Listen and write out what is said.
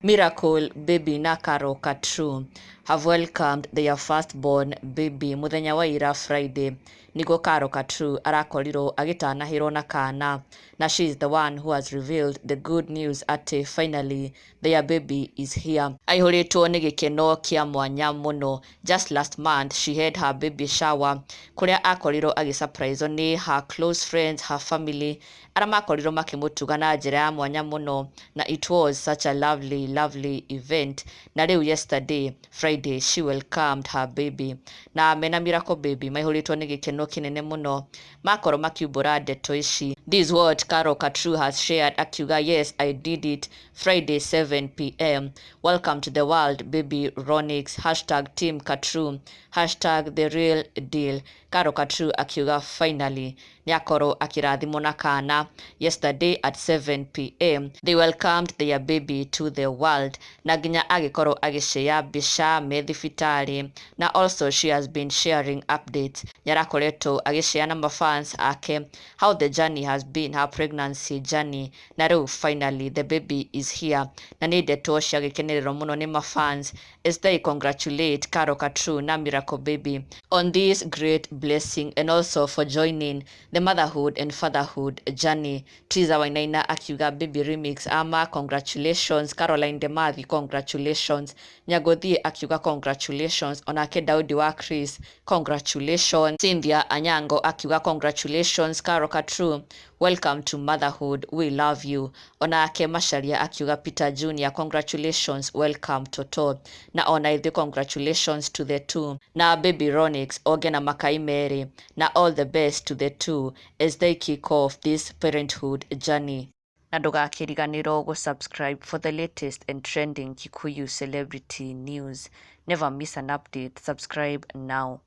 Miracle Baby na Katrue have welcomed their firstborn baby muthenya wa ira Friday niguo Katrue arakorirwo agitanahirwo na kana, na she is the one who has revealed the good news ati finally their baby is here. Aihuritwo ni gikeno kia mwanya muno. Just last month she had her baby shower kuria akorirwo agisurprise ni her close friends, her family aria makorirwo makimutuga na njira ya mwanya muno, na it was such a lovely event. Na riu yesterday Friday she welcomed her baby, na mena Miracle Baby maihuritwo ni gikeno kinene muno makorwo makiumbura ndeto ici. This is what Katrue has shared akiuga, yes I did it, Friday 7 p.m. Welcome to the world baby Ronix, #team Katrue, #the real deal. Katrue akiuga finally niakorwo akirathimwo na kana. Yesterday at 7 p.m. they welcomed their baby to the world, na nginya agikorwo agishare mbica me thibitari, na also she has been sharing updates. Nyarakoretwo agishare na fans ake how the journey has been, her pregnancy journey, na riu finally the baby is here. Na ni ndeto cia gikenerero muno ni fans as they congratulate Katrue na Miracle Baby on this great blessing, and also for joining the motherhood and fatherhood journey. Triza Wainaina akiuga baby remix ama congratulations. Caroline Demathi congratulations. Nyagothie akiuga congratulations. Onake Daudi wa Chris congratulations. Cynthia Anyango akiuga congratulations Katrue, welcome to motherhood, we love you. Onake Masharia akiuga Peter Jr congratulations, welcome Toto. Na ona the congratulations to the two. Na baby Ronix Ogena Makai Mary, na all the best to the two as they kick off this parenthood journey. Na ndugakiriganirwo gusubscribe for the latest and trending Kikuyu celebrity news. Never miss an update. Subscribe now.